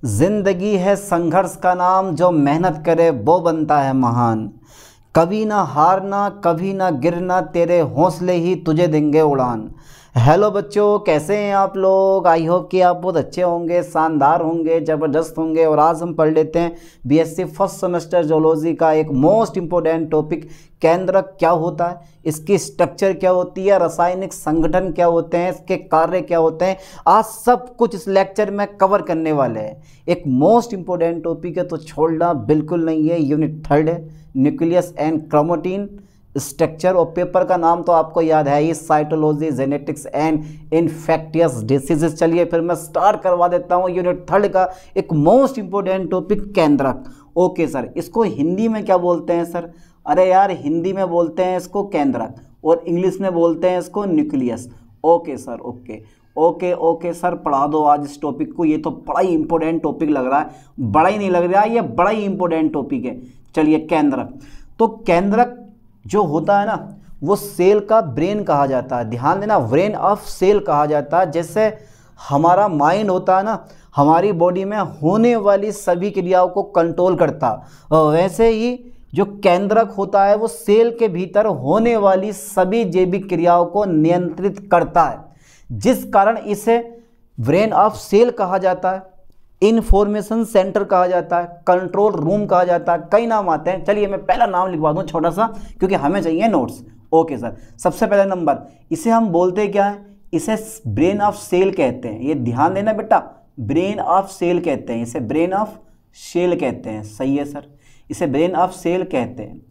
जिंदगी है संघर्ष का नाम, जो मेहनत करे वो बनता है महान। कभी ना हारना, कभी ना गिरना, तेरे हौसले ही तुझे देंगे उड़ान। हेलो बच्चों, कैसे हैं आप लोग? आई होप कि आप बहुत अच्छे होंगे, शानदार होंगे, ज़बरदस्त होंगे। और आज हम पढ़ लेते हैं बीएससी फर्स्ट सेमेस्टर जोलॉजी का एक मोस्ट इम्पोर्टेंट टॉपिक, केंद्रक क्या होता है, इसकी स्ट्रक्चर क्या होती है, रासायनिक संगठन क्या होते हैं, इसके कार्य क्या होते हैं। आज सब कुछ इस लेक्चर में कवर करने वाले हैं। एक मोस्ट इम्पोर्टेंट टॉपिक है तो छोड़ना बिल्कुल नहीं है। यूनिट 3 है, न्यूक्लियस एंड क्रोमैटिन स्ट्रक्चर। और पेपर का नाम तो आपको याद है ही, cytology, genetics and infectious diseases. चलिए फिर मैं स्टार्ट करवा देता हूँ यूनिट 3 का एक मोस्ट इंपोर्टेंट टॉपिक, केंद्रक। ओके सर, इसको हिंदी में क्या बोलते हैं सर? अरे यार, हिंदी में बोलते हैं इसको केंद्रक और इंग्लिश में बोलते हैं इसको nucleus. Okay sir, okay sir, पढ़ा दो आज इस टॉपिक को। ये तो बड़ा ही इंपॉर्टेंट टॉपिक लग रहा है, बड़ा ही नहीं लग रहा है, ये बड़ा ही इंपॉर्टेंट टॉपिक है। चलिए, केंद्रक। तो केंद्रक जो होता है ना, वो सेल का ब्रेन कहा जाता है। ध्यान देना, ब्रेन ऑफ सेल कहा जाता है। जैसे हमारा माइंड होता है ना, हमारी बॉडी में होने वाली सभी क्रियाओं को कंट्रोल करता है, वैसे ही जो केंद्रक होता है वो सेल के भीतर होने वाली सभी जैविक क्रियाओं को नियंत्रित करता है, जिस कारण इसे ब्रेन ऑफ सेल कहा जाता है, इंफॉर्मेशन सेंटर कहा जाता है, कंट्रोल रूम कहा जाता है, कई नाम आते हैं। चलिए मैं पहला नाम लिखवा दूं छोटा सा, क्योंकि हमें चाहिए नोट्स। ओके सर, सबसे पहला नंबर, इसे हम बोलते क्या है? इसे ब्रेन ऑफ सेल कहते हैं। ये ध्यान देना बेटा, ब्रेन ऑफ सेल कहते हैं, इसे ब्रेन ऑफ सेल कहते हैं। सही है सर, इसे ब्रेन ऑफ सेल कहते हैं।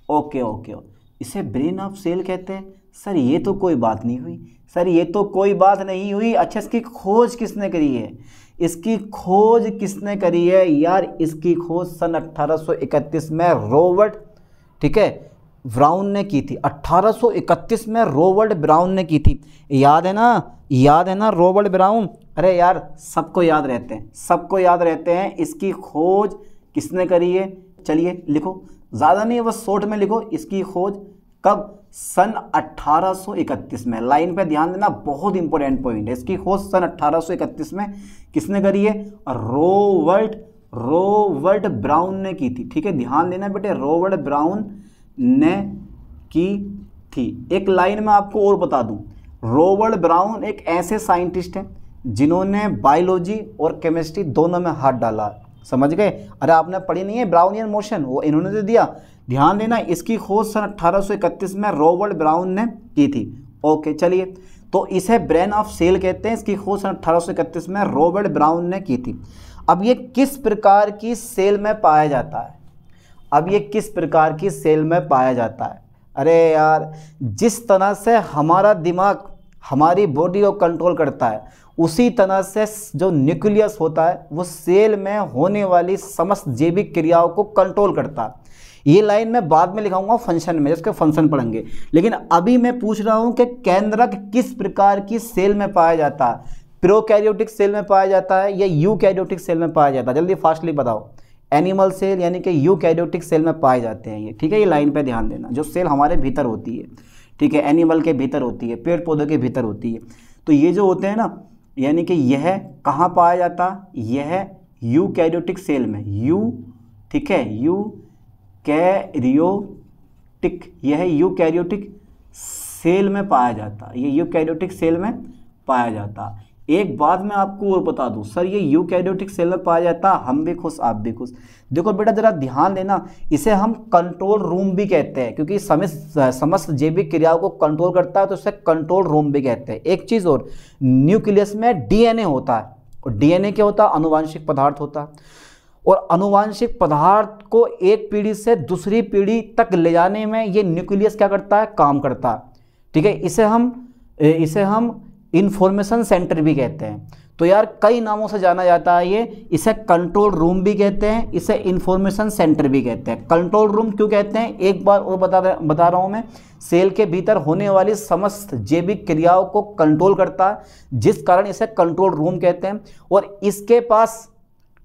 ओके, इसे ब्रेन ऑफ सेल कहते हैं। सर ये तो कोई बात नहीं हुई, सर ये तो कोई बात नहीं हुई। अच्छा, इसकी खोज किसने करी है? इसकी खोज किसने करी है यार? इसकी खोज सन 1831 में रॉबर्ट, ठीक है, ब्राउन ने की थी। 1831 में रॉबर्ट ब्राउन ने की थी। याद है ना रॉबर्ट ब्राउन? अरे यार, सबको याद रहते हैं। इसकी खोज किसने करी है? चलिए लिखो, ज़्यादा नहीं है, बस शॉर्ट में लिखो। इसकी खोज कब? सन 1831 में। लाइन पे ध्यान देना, बहुत इंपॉर्टेंट पॉइंट है। इसकी खोज सन 1831 में किसने करी है? रॉबर्ट ब्राउन ने की थी। ठीक है, ध्यान देना बेटे, रॉबर्ट ब्राउन ने की थी। एक लाइन में आपको और बता दूं, रॉबर्ट ब्राउन एक ऐसे साइंटिस्ट हैं जिन्होंने बायोलॉजी और केमिस्ट्री दोनों में हाथ डाला। समझ गए? अरे आपने पढ़ी नहीं है ब्राउनियन मोशन, वो इन्होंने तो दिया। ध्यान देना, इसकी खोज सन 1831 में रॉबर्ट ब्राउन ने की थी। ओके, चलिए, तो इसे ब्रेन ऑफ सेल कहते हैं। इसकी खोज सन 1831 में रॉबर्ट ब्राउन ने की थी। अब ये किस प्रकार की सेल में पाया जाता है? अरे यार, जिस तरह से हमारा दिमाग हमारी बॉडी को कंट्रोल करता है, उसी तरह से जो न्यूक्लियस होता है वो सेल में होने वाली समस्त जैविक क्रियाओं को कंट्रोल करता है। ये लाइन मैं बाद में लिखाऊंगा फंक्शन में, जिसके फंक्शन पढ़ेंगे। लेकिन अभी मैं पूछ रहा हूं कि केंद्रक किस प्रकार की सेल में पाया जाता है? प्रोकैरियोटिक सेल में पाया जाता है या यूकैरियोटिक सेल में पाया जाता है? जल्दी फास्टली बताओ। एनिमल सेल यानी कि यूकैरियोटिक सेल में पाए जाते हैं ये। ठीक है, ये लाइन पे ध्यान देना, जो सेल हमारे भीतर होती है, ठीक है, एनिमल के भीतर होती है, पेड़ पौधों के भीतर होती है। तो ये जो होते हैं ना, यानी कि यह कहाँ पाया जाता है? यह यूकैरियोटिक सेल में, ठीक है, यह यूकैरियोटिक सेल में पाया जाता है। ये यूकैरियोटिक सेल में पाया जाता है। एक बात मैं आपको और बता दूं, सर ये यूकैरियोटिक सेल में पाया जाता है, हम भी खुश आप भी खुश। देखो बेटा, जरा ध्यान देना, इसे हम कंट्रोल रूम भी कहते हैं, क्योंकि समस्त जैविक क्रियाओं को कंट्रोल करता है, तो इसे कंट्रोल रूम भी कहते हैं। एक चीज़ और, न्यूक्लियस में डीएनए होता है, और डीएनए क्या होता है? अनुवांशिक पदार्थ होता है। और अनुवांशिक पदार्थ को एक पीढ़ी से दूसरी पीढ़ी तक ले जाने में ये न्यूक्लियस क्या करता है? काम करता है। ठीक है, इसे हम इंफॉर्मेशन सेंटर भी कहते हैं। तो यार कई नामों से जाना जाता है ये। इसे कंट्रोल रूम भी कहते हैं, इसे इंफॉर्मेशन सेंटर भी कहते हैं। कंट्रोल रूम क्यों कहते हैं? एक बार और बता रहा हूँ मैं। सेल के भीतर होने वाली समस्त जैविक क्रियाओं को कंट्रोल करता है, जिस कारण इसे कंट्रोल रूम कहते हैं। और इसके पास,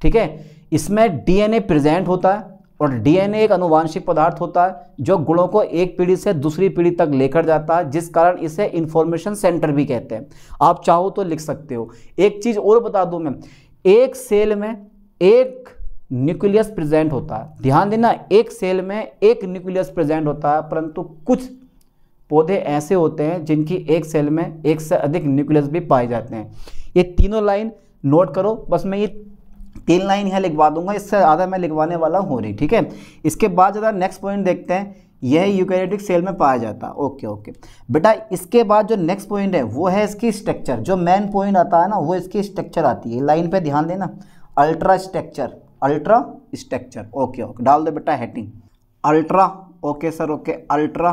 ठीक है, इसमें डीएनए प्रेजेंट होता है, और डीएनए एक अनुवांशिक पदार्थ होता है जो गुणों को एक पीढ़ी से दूसरी पीढ़ी तक लेकर जाता है, जिस कारण इसे इंफॉर्मेशन सेंटर भी कहते हैं। आप चाहो तो लिख सकते हो। एक चीज़ और बता दूं मैं, एक सेल में एक न्यूक्लियस प्रेजेंट होता है। ध्यान देना, एक सेल में एक न्यूक्लियस प्रेजेंट होता है, परंतु कुछ पौधे ऐसे होते हैं जिनकी एक सेल में एक से अधिक न्यूक्लियस भी पाए जाते हैं। ये तीनों लाइन नोट करो, बस मैं ये 3 लाइन यहाँ लिखवा दूंगा, इससे ज़्यादा मैं लिखवाने वाला हूँ नहीं, ठीक है। इसके बाद ज़रा नेक्स्ट पॉइंट देखते हैं, यह यूकैरियोटिक सेल में पाया जाता है। ओके बेटा, इसके बाद जो नेक्स्ट पॉइंट है वो है इसकी स्ट्रक्चर। जो मेन पॉइंट आता है ना वो इसकी स्ट्रक्चर आती है। लाइन पे ध्यान देना, ultra structure, ultra structure. Okay डाल दो बेटा heading ultra. Okay sir, okay, ultra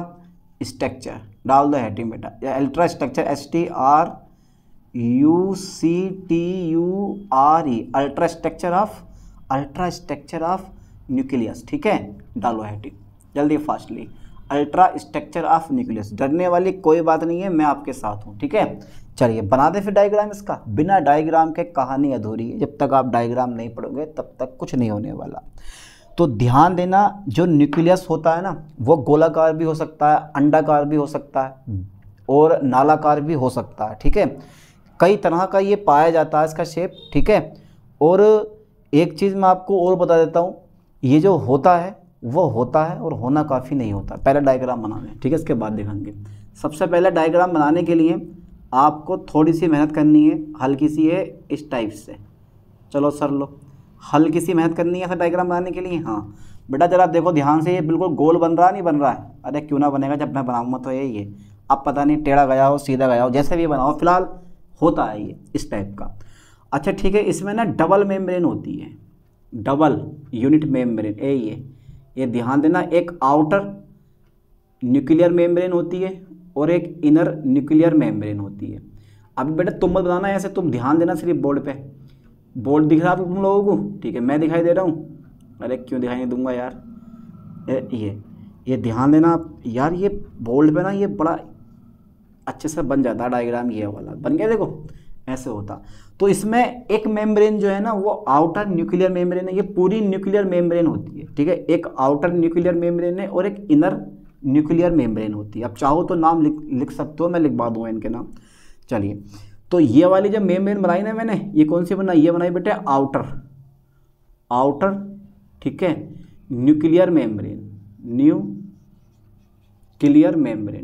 structure डाल दो हेडिंग बेटा, ultra structure STRUCTURE, ultra structure of nucleus, ठीक है। डालो हेडिंग जल्दी fastly, ultra structure of nucleus. डरने वाली कोई बात नहीं है, मैं आपके साथ हूँ, ठीक है। चलिए बना दे फिर डायग्राम इसका। बिना डायग्राम के कहानी अधूरी है, जब तक आप डायग्राम नहीं पढ़ोगे तब तक कुछ नहीं होने वाला। तो ध्यान देना, जो न्यूक्लियस होता है ना वो गोलाकार भी हो सकता है, अंडाकार भी हो सकता है और नालाकार भी हो सकता है, ठीक है। कई तरह का ये पाया जाता है इसका शेप, ठीक है। और एक चीज़ मैं आपको और बता देता हूँ, ये जो होता है वो होता है और होना काफ़ी नहीं होता। पहले डायग्राम बना लें, ठीक है, इसके बाद दिखाएंगे। सबसे पहले डायग्राम बनाने के लिए आपको थोड़ी सी मेहनत करनी है, हल्की सी है, इस टाइप से। चलो सर लो, हल्की सी मेहनत करनी है सर डायग्राम बनाने के लिए। हाँ बेटा जरा देखो ध्यान से, ये बिल्कुल गोल बन रहा नहीं बन रहा है? अरे क्यों ना बनेगा, जब मैं बनाऊंगा तो यही है। अब पता नहीं टेढ़ा गया हो सीधा गया हो, जैसे भी बनाओ, फिलहाल होता है ये इस टाइप का। अच्छा ठीक है, इसमें ना डबल मेम्ब्रेन होती है, डबल यूनिट मेम्ब्रेन। ये ध्यान देना, एक आउटर न्यूक्लियर मेम्ब्रेन होती है और एक इनर न्यूक्लियर मेम्ब्रेन होती है। अब बेटा तुम मत बनाना ऐसे, तुम ध्यान देना सिर्फ बोर्ड पे। बोर्ड दिख रहा है तुम लोगों को? ठीक है, मैं दिखाई दे रहा हूँ? अरे क्यों दिखाई नहीं दूंगा यार। ये ध्यान देना आप यार, ये बोर्ड पे ना ये बड़ा अच्छे से बन जाता है डायग्राम। ये वाला बन गया, देखो ऐसे होता। तो इसमें एक मेम्ब्रेन जो है ना वो आउटर न्यूक्लियर मेम्ब्रेन है, ये पूरी न्यूक्लियर मेम्ब्रेन होती है, ठीक है। एक आउटर न्यूक्लियर मेम्ब्रेन है और एक इनर न्यूक्लियर मेम्ब्रेन होती है। अब चाहो तो नाम लिख सकते हो, मैं लिखवा दूंगा इनके नाम। चलिए, तो ये वाली जब मेम्ब्रेन बनाई ना मैंने, ये कौन सी बनाई? ये बनाई बेटे आउटर, ठीक है, न्यूक्लियर मेम्ब्रेन,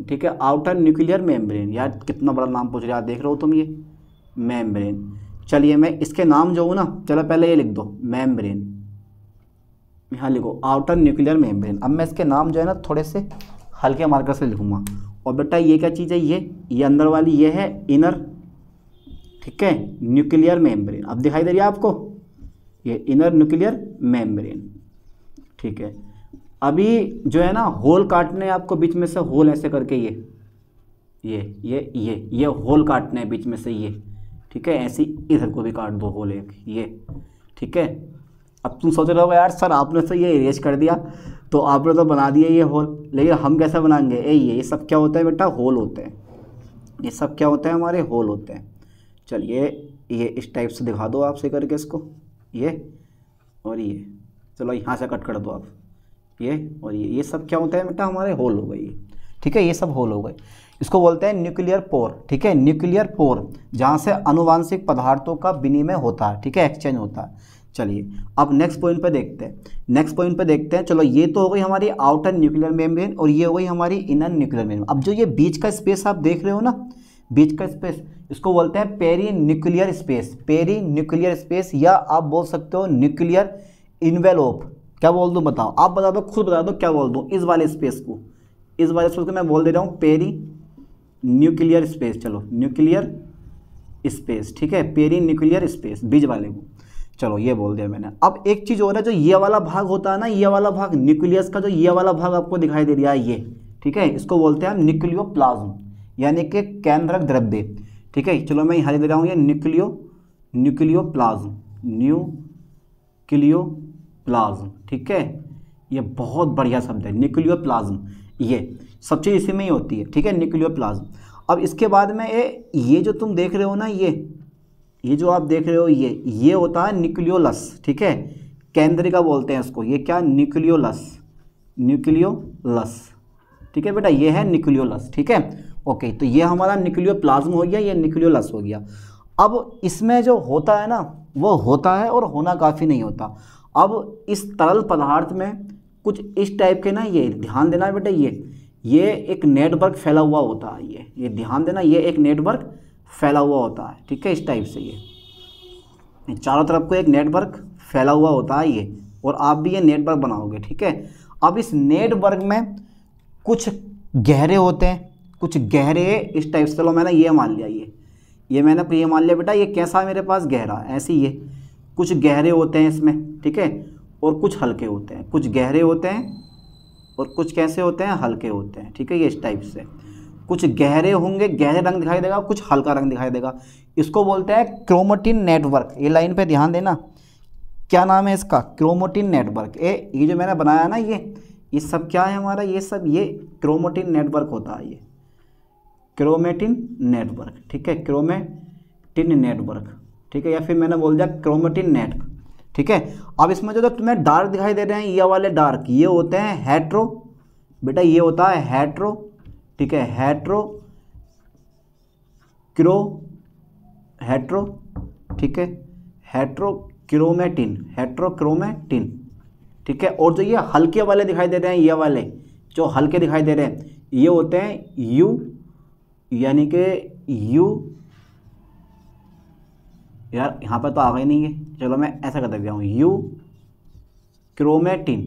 ठीक है, आउटर न्यूक्लियर मेम्ब्रेन। यार कितना बड़ा नाम पूछ रहे हो, देख रहे हो तुम, ये मेम्ब्रेन। चलिए मैं इसके नाम जो हूँ ना, चलो पहले ये लिख दो मेम्ब्रेन, यहाँ लिखो आउटर न्यूक्लियर मेम्ब्रेन। अब मैं इसके नाम जो है ना थोड़े से हल्के मार्कर से लिखूँगा। और बेटा ये क्या चीज़ है? ये अंदर वाली ये है इनर, ठीक है, न्यूक्लियर मेम्ब्रेन। अब दिखाई दे रही है आपको? ये इनर न्यूक्लियर मेम्ब्रेन, ठीक है। अभी जो है ना होल काटने आपको बीच में से, होल ऐसे करके ये होल काटने हैं बीच में से, ये ठीक है। ऐसी इधर को भी काट दो होल एक, ये ठीक है। अब तुम सोच रहे हो यार सर आपने तो ये इरेज कर दिया, तो आपने तो बना दिया ये होल, लेकिन हम कैसे बनाएंगे? ये सब क्या होता है बेटा? होल होते हैं। ये सब क्या होते हैं? हमारे होल होते हैं। चलिए ये इस टाइप से दिखा दो आपसे करके इसको, ये और ये, चलो यहाँ से कट कर दो आप, ये और ये सब क्या होता है बेटा? हमारे होल हो गई, ठीक है। ये सब होल हो गए, इसको बोलते हैं न्यूक्लियर पोर, ठीक है। न्यूक्लियर पोर जहाँ से अनुवांशिक पदार्थों का विनिमय होता है, ठीक है, एक्सचेंज होता है। चलिए अब नेक्स्ट पॉइंट पे देखते हैं। चलो ये तो हो गई हमारी आउटर न्यूक्लियर मेम्ब्रेन और ये हो गई हमारी इनर न्यूक्लियर मेम्ब्रेन। अब जो ये बीच का स्पेस आप देख रहे हो ना, बीच का स्पेस, इसको बोलते हैं पेरी न्यूक्लियर स्पेस, या आप बोल सकते हो न्यूक्लियर इन्वेलोप। क्या बोल दूँ बताओ? आप बता दो, खुद बता दो क्या बोल दूँ। इस वाले स्पेस को मैं बोल दे रहा हूँ पेरी न्यूक्लियर स्पेस। चलो न्यूक्लियर स्पेस, ठीक है, पेरी न्यूक्लियर स्पेस, बीच वाले को। चलो ये बोल दिया मैंने। अब एक चीज़ और है, जो ये वाला भाग होता है ना, ये वाला भाग न्यूक्लियस का, जो ये वाला भाग आपको दिखाई दे रहा है ये, ठीक है, इसको बोलते हैं हम न्यूक्लियोप्लाज्म, यानी कि केंद्रक द्रव्य, ठीक है। चलो मैं यहाँ दे रहा हूँ ये न्यूक्लियोप्लाज्म, ठीक है। ये बहुत बढ़िया शब्द है न्यूक्लियोप्लाज्म, ये सब चीज़ इसी में ही होती है, ठीक है, न्यूक्लियोप्लाज्म। अब इसके बाद में ये जो तुम देख रहे हो ना, ये जो आप देख रहे हो ये होता है न्यूक्लियोलस, ठीक है, केंद्रिका बोलते हैं इसको। ये क्या? न्यूक्लियोलस, ठीक है बेटा, ये है न्यूक्लियोलस, ठीक है। तो ये हमारा न्यूक्लियोप्लाज्म हो गया, ये न्यूक्लियोलस हो गया। अब इसमें जो होता है ना, वो होता है और होना काफ़ी नहीं होता। अब इस तरल पदार्थ में कुछ इस टाइप के ना, ये ध्यान देना बेटा, ये एक नेटवर्क फैला हुआ होता है, ये ध्यान देना, ये एक नेटवर्क फैला हुआ होता है, ठीक है। इस टाइप से ये चारों तरफ को एक नेटवर्क फैला हुआ होता है ये, और आप भी ये नेटवर्क बनाओगे, ठीक है। अब इस नेटवर्क में कुछ गहरे होते हैं, कुछ गहरे इस टाइप से, चलो मैंने ये मान लिया, ये मैंने ये मान लिया बेटा, ये कैसा है मेरे पास, गहरा, ऐसे ही ये कुछ गहरे होते हैं इसमें, ठीक है, और कुछ हल्के होते हैं, कुछ गहरे होते हैं और कुछ कैसे होते हैं, हल्के होते हैं, ठीक है। ये इस टाइप से कुछ गहरे होंगे, गहरे रंग दिखाई देगा, कुछ हल्का रंग दिखाई देगा, इसको बोलते हैं क्रोमेटिन नेटवर्क। ये लाइन पे ध्यान देना, क्या नाम है इसका, क्रोमेटिन नेटवर्क। ये जो मैंने बनाया ना, ये सब क्या है हमारा, ये सब ये क्रोमेटिन नेटवर्क होता है, ये क्रोमेटिन नेटवर्क, ठीक है, क्रोमेटिन नेटवर्क, ठीक है, या फिर मैंने बोल दिया क्रोमेटिन नेट, ठीक है। अब इसमें जो तुम्हें डार्क दिखाई दे रहे हैं, ये वाले डार्क, ये होते हैं हेट्रो, बेटा ये होता है हेट्रो, ठीक है, हेट्रो, ठीक है, हेट्रोक्रोमेटिन, ठीक है। और जो ये हल्के वाले दिखाई दे रहे हैं, ये वाले जो हल्के दिखाई दे रहे हैं, ये होते हैं यू, यानी कि यू, यार यहाँ पर तो आ गई नहीं है, चलो मैं ऐसा कर देता हूँ, यू क्रोमेटिन,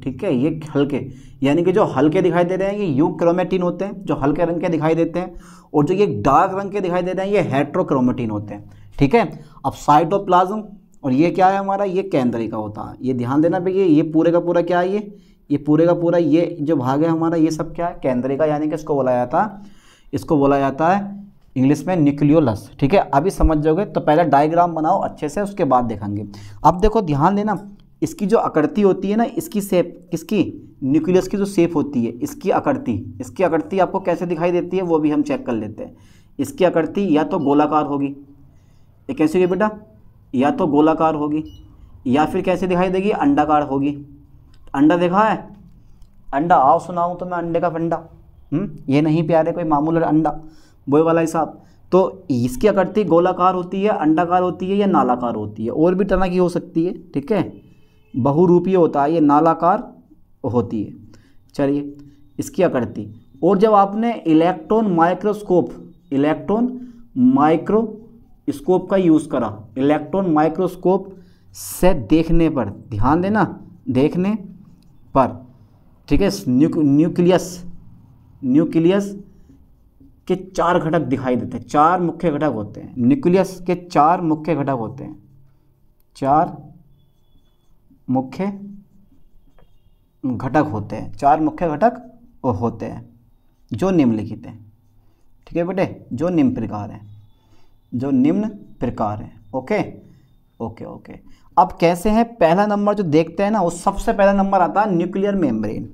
ठीक है। ये हल्के, यानी कि जो हल्के दिखाई दे रहे हैं ये यू क्रोमेटिन होते हैं, जो हल्के रंग के दिखाई देते हैं, और जो ये डार्क रंग के दिखाई दे रहे हैं ये हेट्रोक्रोमेटिन होते हैं, ठीक है। अब साइटोप्लाज्म, और ये क्या है हमारा, ये केंद्रिका होता है। ये ध्यान देना भैया, ये पूरे का पूरा क्या है, ये पूरे का पूरा ये जो भाग है हमारा, ये सब क्या है, केंद्रिका, यानी कि इसको बोला जाता है इंग्लिश में न्यूक्लियोलस, ठीक है। अभी समझ जाओगे, तो पहले डायग्राम बनाओ अच्छे से, उसके बाद देखेंगे। अब देखो ध्यान देना, इसकी जो आकृति होती है ना, इसकी शेप, किसकी, न्यूक्लियस की जो शेप होती है, इसकी आकृति आपको कैसे दिखाई देती है वो भी हम चेक कर लेते हैं। इसकी आकृति या तो गोलाकार होगी, ये कैसी होगी बेटा, या तो गोलाकार होगी, या फिर कैसे दिखाई देगी, अंडाकार होगी। अंडा देखा है, अंडा, आओ सुनाऊँ तो मैं अंडे का फंडा, ये नहीं प्यारे कोई मामूली अंडा, वो वाला हिसाब। तो इसकी आकृति गोलाकार होती है, अंडाकार होती है, या नालाकार होती है, और भी तरह की हो सकती है, ठीक है, बहुरूपीय होता है, ये नालाकार होती है। चलिए इसकी आकृति, और जब आपने इलेक्ट्रॉन माइक्रोस्कोप का यूज़ करा, इलेक्ट्रॉन माइक्रोस्कोप से देखने पर, ध्यान देना, देखने पर, ठीक है, न्यूक्लियस के 4 घटक दिखाई देते हैं, 4 मुख्य घटक होते हैं, न्यूक्लियस के 4 मुख्य घटक होते हैं, 4 मुख्य घटक होते हैं, 4 मुख्य घटक होते हैं जो निम्नलिखित हैं, ठीक है बेटे, जो निम्न प्रकार हैं, ओके। अब कैसे हैं, पहला नंबर जो देखते हैं ना, वो सबसे पहला नंबर आता है न्यूक्लियर मेम्ब्रेन।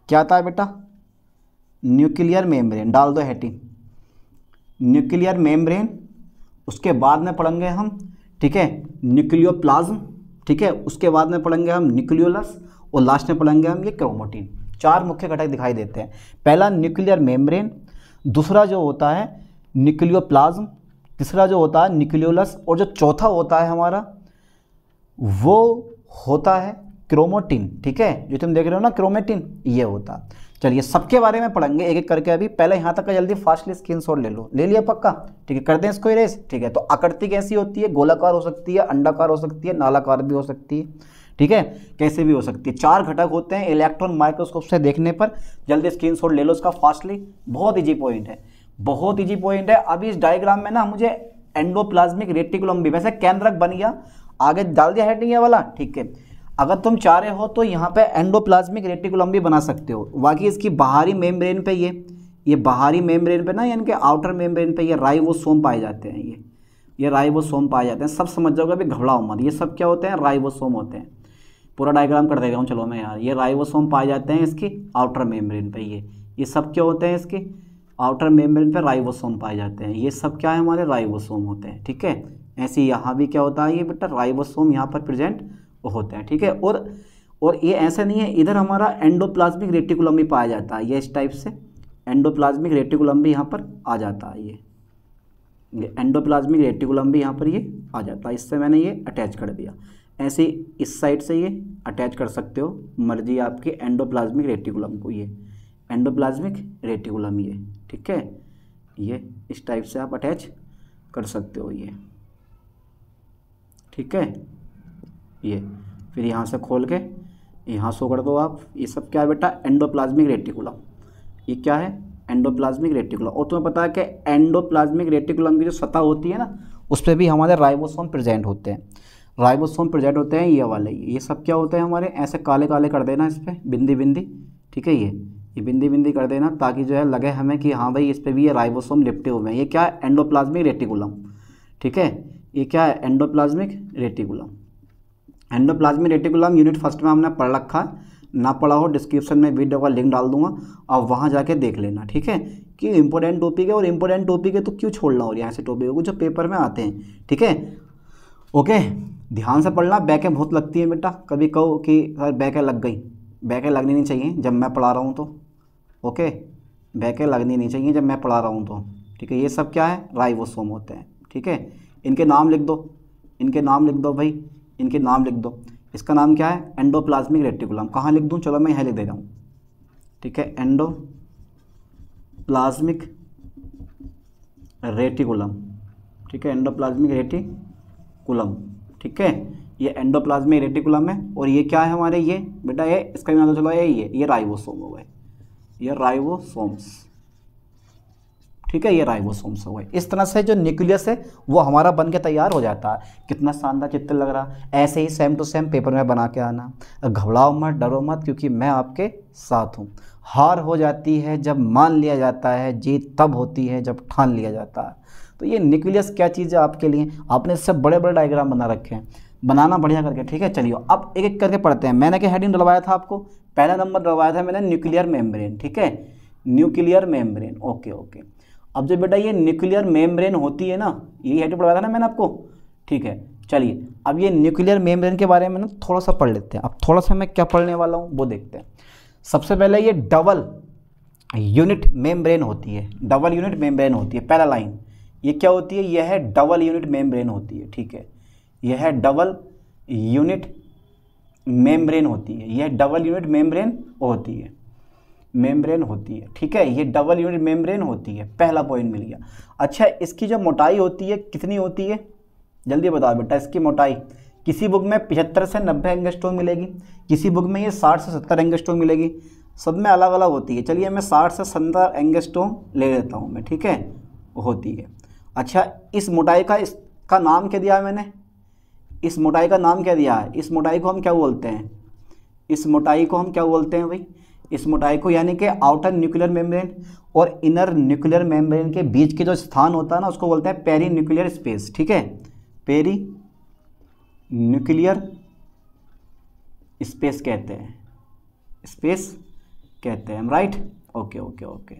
क्या आता है बेटा, न्यूक्लियर मेम्ब्रेन, डाल दो हेडिंग, न्यूक्लियर मेम्ब्रेन। उसके बाद में पढ़ेंगे हम, ठीक है, न्यूक्लियोप्लाज्म, ठीक है, उसके बाद में पढ़ेंगे हम न्यूक्लियोलस, और लास्ट में पढ़ेंगे हम ये क्रोमेटिन। 4 मुख्य घटक दिखाई देते हैं, पहला न्यूक्लियर मेम्ब्रेन, दूसरा जो होता है न्यूक्लियोप्लाज्म, तीसरा जो होता है न्यूक्लियोलस, और जो चौथा होता है हमारा वो होता है क्रोमेटिन, ठीक है, जो तुम देख रहे हो ना क्रोमेटिन, ये होता है। चलिए सबके बारे में पढ़ेंगे एक एक करके, अभी पहले यहाँ तक का जल्दी फास्टली स्क्रीनशॉट ले लो, ले लिया पक्का, ठीक है, करते हैं इसको इरेज, ठीक है। तो आकृति कैसी होती है, गोलाकार हो सकती है, अंडाकार हो सकती है, नालाकार भी हो सकती है, ठीक है, कैसे भी हो सकती है। 4 घटक होते हैं इलेक्ट्रॉन माइक्रोस्कोप से देखने पर, जल्दी स्क्रीनशॉट ले लो इसका फास्टली, बहुत ईजी पॉइंट है, अभी इस डायग्राम में ना मुझे एंडोप्लाज्मिक रेटिकुलम भी, वैसे केंद्रक बन गया, आगे डाल दिया हेडिंग वाला, ठीक है। अगर तुम चाह रहे हो तो यहाँ पे एंडोप्लाज्मिक रेटिकुलम भी बना सकते हो। बाकी इसकी बाहरी मेम्ब्रेन पे ये बाहरी मेम्ब्रेन पे ना, यानी कि आउटर मेम्ब्रेन पे ये राइबोसोम पाए जाते हैं, ये राइबोसोम पाए जाते हैं। सब समझ जाओगे, अभी घबराओ मत, ये सब क्या होते हैं, राइबोसोम होते हैं। पूरा डायग्राम कर देगा हूँ, चलो मैं यार, ये राइबोसोम पाए जाते हैं इसकी आउटर मेम्ब्रेन पे, ये सब क्या होते हैं, इसके आउटर मेम्ब्रेन पे राइबोसोम पाए जाते हैं। ये सब क्या है, हमारे राइबोसोम होते हैं, ठीक है। ऐसे यहाँ भी क्या होता है, ये बेटा राइबोसोम यहाँ पर प्रेजेंट होते हैं, ठीक है। और ये ऐसा नहीं है, इधर हमारा एंडोप्लाज्मिक रेटिकुलम भी पाया जाता है, ये इस टाइप से एंडोप्लाज्मिक रेटिकुलम भी यहाँ पर आ जाता है, ये एंडोप्लाज्मिक रेटिकुलम भी यहाँ पर ये आ जाता है, इससे मैंने ये अटैच कर दिया। ऐसे इस साइड से ये अटैच कर सकते हो, मर्जी आपकी एंडोप्लाज्मिक रेटिकुलम को, ये एंडोप्लाज्मिक रेटिकुलम ये, ठीक है, ये इस टाइप से आप अटैच कर सकते हो ये, ठीक है। ये फिर यहाँ से खोल के यहाँ शो कर दो आप। ये सब क्या है बेटा, एंडोप्लाज्मिक रेटिकुलम। ये क्या है, एंडोप्लाज्मिक रेटिकुलम। और तुम्हें पता है कि एंडोप्लाज्मिक रेटिकुलम की जो सतह होती है ना, उस पर भी हमारे राइबोसोम प्रेजेंट होते हैं। राइबोसोम प्रेजेंट होते हैं ये वाले, ये सब क्या होते हैं हमारे, ऐसे काले काले कर देना इस पर बिंदी बिंदी, ठीक है, ये बिंदी बिंदी कर देना, ताकि जो है लगे हमें कि हाँ भाई इस पर भी ये राइबोसोम लिपटे हुए हैं। ये क्या है, एंडोप्लाज्मिक रेटिकुलम, ठीक है। ये क्या है, endoplasmic reticulum. Endoplasmic reticulum unit first में हमने पढ़ रखा है, ना पढ़ा हो डिस्क्रिप्शन में वीडियो का लिंक डाल दूंगा, और वहाँ जाके देख लेना, ठीक है। कि इंपॉर्टेंट टॉपिक है, और इंपॉर्टेंट टॉपिक है तो क्यों छोड़ना, और यहाँ से टॉपिक को जो पेपर में आते हैं, ठीक है। ओके, ध्यान से पढ़ना। बैकें बहुत लगती हैं बेटा, कभी कहो कि सर बैकें लग गई, बैकें लगनी नहीं चाहिए जब मैं पढ़ा रहा हूँ तो, ओके, बैकें लगनी नहीं चाहिए जब मैं पढ़ा रहा हूँ तो, ठीक है। ये सब क्या है, राइबोसोम होते हैं, ठीक है। इनके नाम लिख दो, इनके नाम लिख दो भाई, इनके नाम लिख दो। इसका नाम क्या है, एंडोप्लाज्मिक रेटिकुलम। कहाँ लिख दूँ, चलो मैं यहाँ लिख दे रहा हूँ, ठीक है, एंडोप्लाज्मिक रेटिकुलम, ठीक है, एंडोप्लाज्मिक रेटिकुलम, ठीक है। ये एंडोप्लाज्मिक रेटिकुलम है, और ये क्या है हमारे, ये बेटा ये इसका नाम तो चलो ये राइबोसोम हो गए, ये राइबोसोम्स, ठीक है, ये राइबोसोम्स हो गए। इस तरह से जो न्यूक्लियस है वो हमारा बन के तैयार हो जाता है। कितना शानदार चित्र लग रहा। ऐसे ही सेम टू सेम पेपर में बना के आना। घबराओ मत, डरो मत, क्योंकि मैं आपके साथ हूँ। हार हो जाती है जब मान लिया जाता है, जीत तब होती है जब ठान लिया जाता है। तो ये न्यूक्लियस क्या चीज़ है आपके लिए, आपने इससे बड़े बड़े डायग्राम बना रखे हैं, बनाना बढ़िया करके, ठीक है। चलिए अब एक एक करके पढ़ते हैं। मैंने क्या हेडिंग डलवाया था आपको, पहला नंबर डलवाया था मैंने न्यूक्लियर मेम्ब्रेन, ठीक है, न्यूक्लियर मेम्ब्रेन, ओके ओके। अब जो बेटा ये न्यूक्लियर मेम्ब्रेन होती है ना, यही हेडिंग पढ़वाया था ना मैंने आपको, ठीक है। चलिए अब ये न्यूक्लियर मेम्ब्रेन के बारे में ना थोड़ा सा पढ़ लेते हैं। अब थोड़ा सा मैं क्या पढ़ने वाला हूँ वो देखते हैं। सबसे पहले ये डबल यूनिट मेम्ब्रेन होती है, डबल यूनिट मेम्ब्रेन होती है। पहला लाइन ये क्या होती है, यह है डबल यूनिट मेम्ब्रेन होती है, ठीक है, यह है डबल यूनिट मेम्ब्रेन होती है, यह डबल यूनिट मेम्ब्रेन होती है, मेम्ब्रेन होती है, ठीक है, ये डबल यूनिट मेम्ब्रेन होती है। पहला पॉइंट मिल गया। अच्छा, इसकी जो मोटाई होती है कितनी होती है, जल्दी बताओ बेटा। इसकी मोटाई किसी बुक में 75 से 90 एंगस्ट्रॉम मिलेगी, किसी बुक में ये 60 से 70 एंगस्ट्रॉम मिलेगी, सब में अलग अलग होती है। चलिए मैं 60 से 70 एंगस्ट्रॉम ले लेता हूँ मैं, ठीक है, होती है। अच्छा, इस मोटाई का इसका नाम क्या दिया है मैंने, इस मोटाई का नाम क्या दिया है, इस मोटाई को हम क्या बोलते हैं, इस मोटाई को हम क्या बोलते हैं भाई, इस मोटाई को, यानी कि आउटर न्यूक्लियर मेम्ब्रेन और इनर न्यूक्लियर मेम्ब्रेन के बीच के जो स्थान होता है ना, उसको बोलते हैं पेरी न्यूक्लियर स्पेस, ठीक है, पेरी न्यूक्लियर स्पेस कहते हैं, स्पेस कहते हैं, राइट, ओके ओके ओके।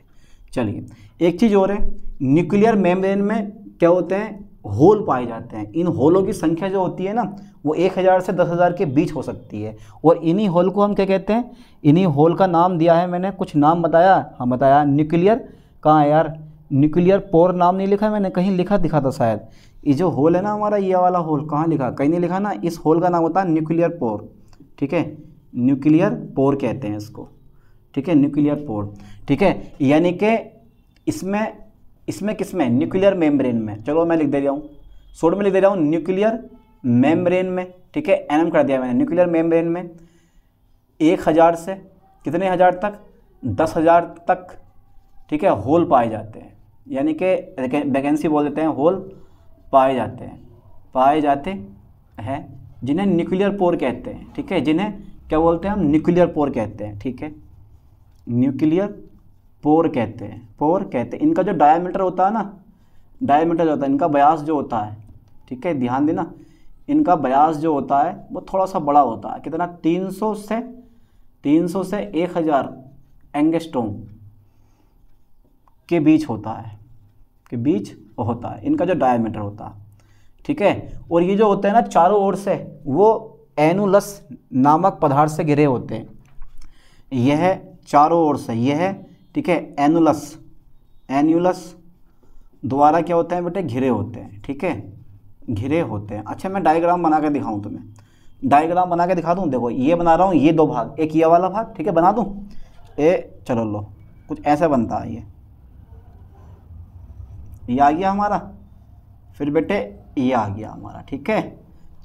चलिए एक चीज़ और है, न्यूक्लियर मेम्ब्रेन में क्या होते हैं, होल पाए जाते हैं। इन होलों की संख्या जो होती है ना, वो 1000 से 10,000 के बीच हो सकती है, और इन्हीं होल को हम क्या कहते हैं, इन्हीं होल का नाम दिया है मैंने, कुछ नाम बताया, हाँ बताया, न्यूक्लियर, कहाँ है यार, न्यूक्लियर पोर नाम नहीं लिखा मैंने, कहीं लिखा दिखा था शायद। ये जो होल है ना हमारा, ये वाला होल, कहाँ लिखा, कहीं नहीं लिखा ना। इस होल का नाम होता है न्यूक्लियर पोर, ठीक है, न्यूक्लियर पोर कहते हैं इसको, ठीक है, न्यूक्लियर पोर, ठीक है। यानी कि इसमें किसमें, न्यूक्लियर मेम्ब्रेन में, चलो मैं लिख दे रहा हूँ, शॉर्ट में लिख दे रहा हूँ, न्यूक्लियर मेम्ब्रेन में, ठीक है, एनएम कर दिया मैंने, न्यूक्लियर मेम्ब्रेन में 1000 से कितने हज़ार तक, 10,000 तक, ठीक है, होल पाए जाते हैं, यानी कि वैकेंसी बोल देते हैं, होल पाए जाते हैं, जिन्हें न्यूक्लियर पोर कहते हैं, ठीक है, जिन्हें क्या बोलते हैं हम, न्यूक्लियर पोर कहते हैं, ठीक है, न्यूक्लियर पोर कहते हैं, पोर कहते हैं। इनका जो डायमीटर होता है ना, डायमीटर जो होता है, इनका व्यास जो होता है, ठीक है, ध्यान देना, इनका व्यास जो होता है वो थोड़ा सा बड़ा होता है, कितना, 300 से 1000 एंगस्ट्रॉम के बीच होता है, इनका जो डायमीटर होता है, ठीक है। और ये जो होते हैं ना, चारों ओर से वो एनुलस नामक पदार्थ से घिरे होते हैं, यह चारों ओर से, यह है, ठीक है, एनुलस द्वारा क्या होते हैं बेटे, घिरे होते हैं, ठीक है, घिरे होते हैं। अच्छा मैं डायग्राम बना के दिखाऊं तुम्हें, डायग्राम बना के दिखा दूं। देखो ये बना रहा हूँ, ये दो भाग, एक ये वाला भाग, ठीक है, बना दूं। चलो लो, कुछ ऐसा बनता है ये आ गया हमारा, फिर बेटे ये आ गया हमारा, ठीक है।